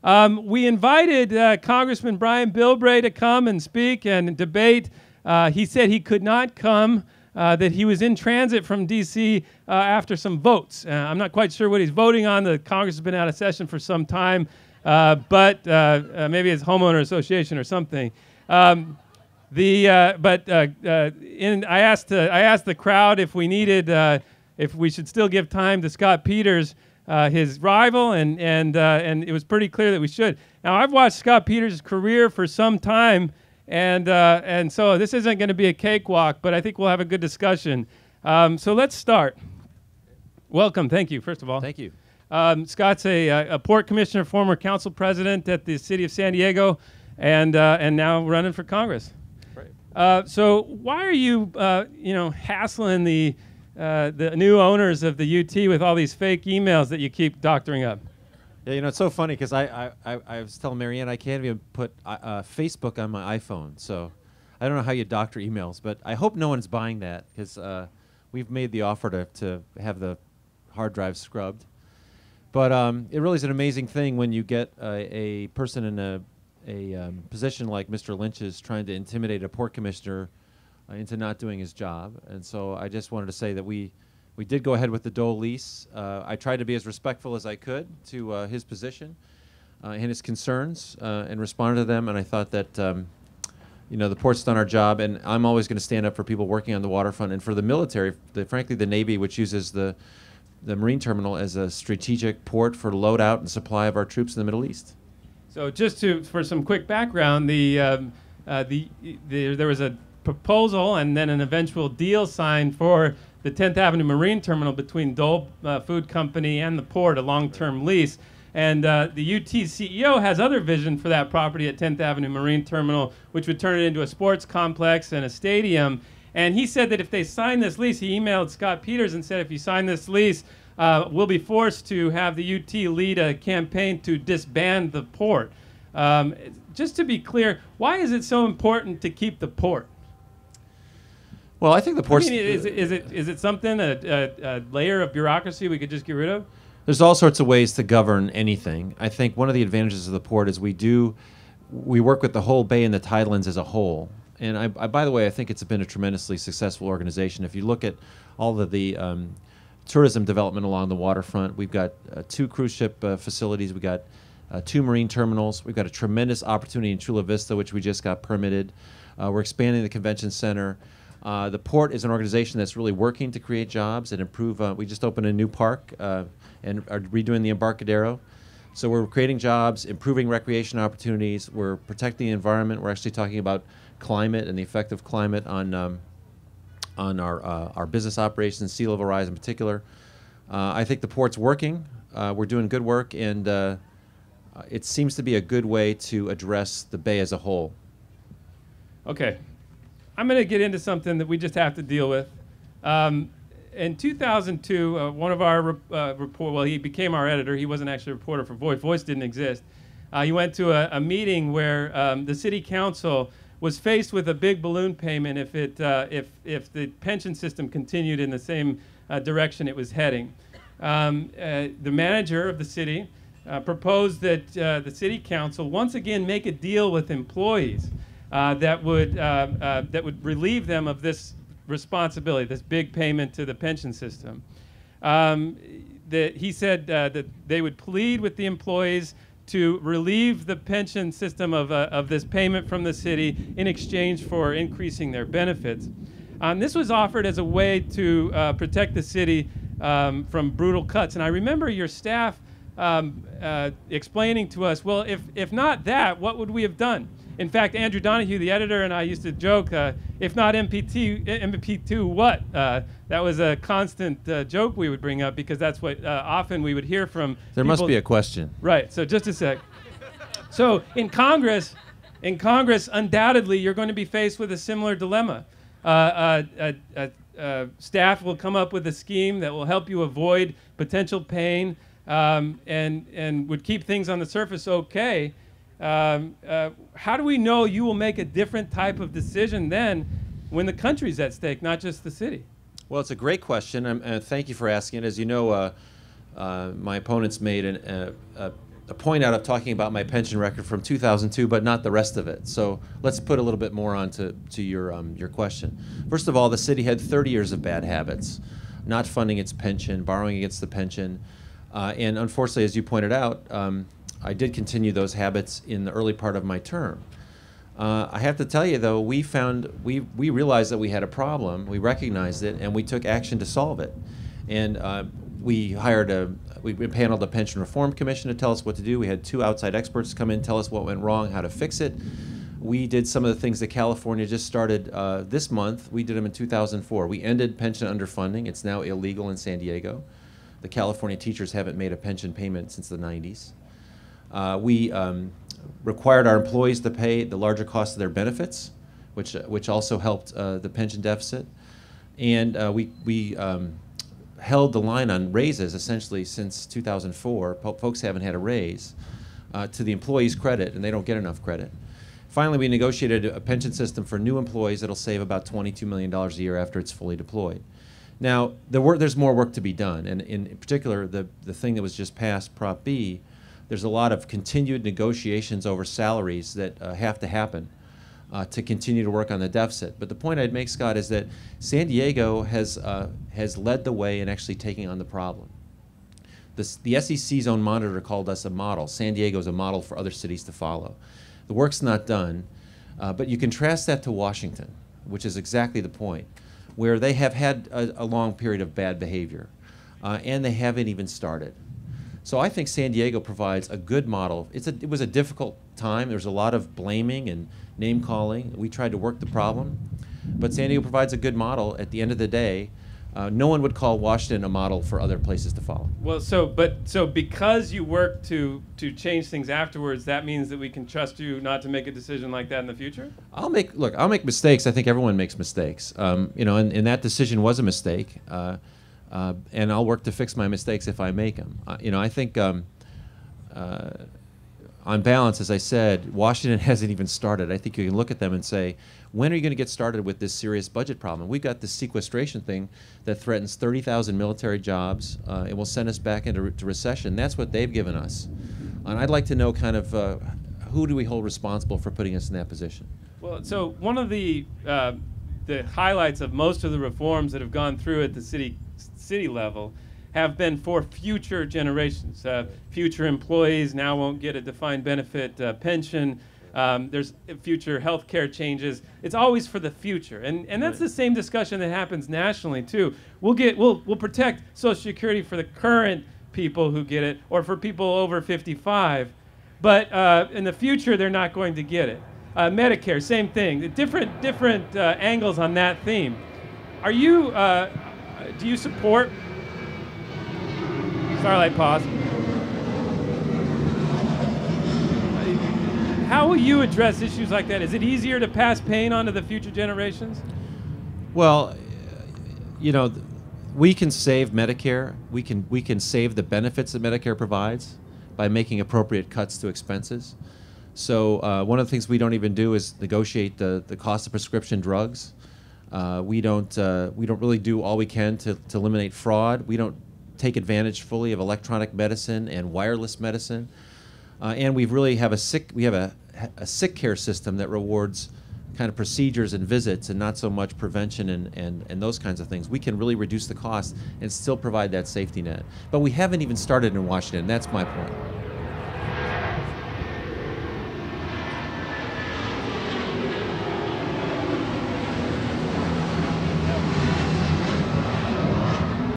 We invited Congressman Brian Bilbray to come and speak and debate. He said he could not come, that he was in transit from D.C. After some votes. I'm not quite sure what he's voting on. The Congress has been out of session for some time, but maybe it's homeowner association or something. I asked the crowd if we needed, if we should still give time to Scott Peters, his rival, and it was pretty clear that we should. Now, I've watched Scott Peters' career for some time, and so this isn't going to be a cakewalk, but I think we'll have a good discussion. So let's start. Welcome, thank you, first of all. Thank you. Scott's a port commissioner, former council president at the city of San Diego, and now running for Congress. Right. So why are you, hassling the new owners of the UT with all these fake emails that you keep doctoring up? Yeah, it's so funny because I was telling Marianne I can't even put Facebook on my iPhone, so I don't know how you doctor emails, but I hope no one's buying that because we've made the offer to have the hard drive scrubbed. But it really is an amazing thing when you get a person in a position like Mr. Lynch's trying to intimidate a port commissioner into not doing his job. And so I just wanted to say that we did go ahead with the Dole lease. I tried to be as respectful as I could to his position and his concerns and responded to them. And I thought that, the port's done our job. And I'm always going to stand up for people working on the waterfront and for the military, frankly, the Navy, which uses the Marine Terminal as a strategic port for loadout and supply of our troops in the Middle East. So just for some quick background, there was a proposal and then an eventual deal signed for the 10th Avenue Marine Terminal between Dole Food Company and the port, a long-term lease. And the UT CEO has other vision for that property at 10th Avenue Marine Terminal, which would turn it into a sports complex and a stadium. And he said that if they sign this lease, he emailed Scott Peters and said, if you sign this lease, we'll be forced to have the UT lead a campaign to disband the port. Just to be clear, why is it so important to keep the port? Well, I think the port's... is it something, a layer of bureaucracy we could just get rid of? There's all sorts of ways to govern anything. I think one of the advantages of the port is we work with the whole bay and the tidelands as a whole. And by the way, I think it's been a tremendously successful organization. If you look at all of the tourism development along the waterfront, we've got 2 cruise ship facilities, we've got 2 marine terminals, we've got a tremendous opportunity in Chula Vista, which we just got permitted. We're expanding the convention center. The port is an organization that's really working to create jobs and improve. We just opened a new park and are redoing the Embarcadero. So we're creating jobs, improving recreation opportunities. We're protecting the environment. We're actually talking about climate and the effect of climate on our business operations, sea level rise in particular. I think the port's working. We're doing good work, and it seems to be a good way to address the bay as a whole. Okay. I'm going to get into something that we just have to deal with. In 2002, one of our he became our editor. He wasn't actually a reporter for Voice. Voice didn't exist. He went to a meeting where the city council was faced with a big balloon payment if the pension system continued in the same direction it was heading. The manager of the city proposed that the city council once again make a deal with employees that would relieve them of this responsibility, this big payment to the pension system. He said that they would plead with the employees to relieve the pension system of this payment from the city in exchange for increasing their benefits. This was offered as a way to protect the city from brutal cuts. And I remember your staff explaining to us, well, if not that, what would we have done? In fact, Andrew Donahue, the editor, and I used to joke, if not MP2, what? That was a constant joke we would bring up because that's what often we would hear from There people. Must be a question. Right, so just a sec. So in Congress, undoubtedly, you're going to be faced with a similar dilemma. Staff will come up with a scheme that will help you avoid potential pain and would keep things on the surface okay. How do we know you will make a different type of decision then when the country's at stake, not just the city? Well, it's a great question, and thank you for asking it. As you know, my opponents made a a point out of talking about my pension record from 2002, but not the rest of it. So let's put a little bit more on to your question. First of all, the city had 30 years of bad habits, not funding its pension, borrowing against the pension, and unfortunately, as you pointed out, I did continue those habits in the early part of my term. I have to tell you, though, we realized that we had a problem, we recognized it, and we took action to solve it. And we paneled a pension reform commission to tell us what to do. We had 2 outside experts come in, tell us what went wrong, how to fix it. We did some of the things that California just started this month. We did them in 2004. We ended pension underfunding. It's now illegal in San Diego. The California teachers haven't made a pension payment since the 90s. We required our employees to pay the larger cost of their benefits, which also helped the pension deficit. And we held the line on raises essentially since 2004. Folks haven't had a raise to the employees' credit, and they don't get enough credit. Finally, we negotiated a pension system for new employees that'll save about $22 million a year after it's fully deployed. Now, there's more work to be done, and in particular, the thing that was just passed, Prop B, there's a lot of continued negotiations over salaries that have to happen to continue to work on the deficit. But the point I'd make, Scott, is that San Diego has led the way in actually taking on the problem. The SEC's own monitor called us a model. San Diego's a model for other cities to follow. The work's not done, but you contrast that to Washington, which is exactly the point, where they have had a long period of bad behavior, and they haven't even started. So I think San Diego provides a good model. It was a difficult time. There was a lot of blaming and name calling. We tried to work the problem, but San Diego provides a good model. At the end of the day, no one would call Washington a model for other places to follow. Well, so because you work to change things afterwards, that means that we can trust you not to make a decision like that in the future? I'll make mistakes. I think everyone makes mistakes. You know, and that decision was a mistake. And I'll work to fix my mistakes if I make them. You know, I think on balance, as I said, Washington hasn't even started. I think you can look at them and say, when are you going to get started with this serious budget problem? We've got this sequestration thing that threatens 30,000 military jobs. It will send us back into recession. That's what they've given us. And I'd like to know kind of who do we hold responsible for putting us in that position? Well, so one of the highlights of most of the reforms that have gone through at the city level have been for future generations. Future employees now won't get a defined benefit pension. There's future health care changes. It's always for the future, and that's the same discussion that happens nationally too. We'll protect Social Security for the current people who get it, or for people over 55, but in the future they're not going to get it. Medicare, same thing. Different angles on that theme. Are you? Do you support? Starlight pause. How will you address issues like that? Is it easier to pass pain on to the future generations? Well, you know, we can save Medicare. We can save the benefits that Medicare provides by making appropriate cuts to expenses. So one of the things we don't even do is negotiate the cost of prescription drugs. We don't really do all we can to eliminate fraud. We don't take advantage fully of electronic medicine and wireless medicine. And we have a sick care system that rewards kind of procedures and visits and not so much prevention and those kinds of things. We can really reduce the cost and still provide that safety net. But we haven't even started in Washington. That's my point.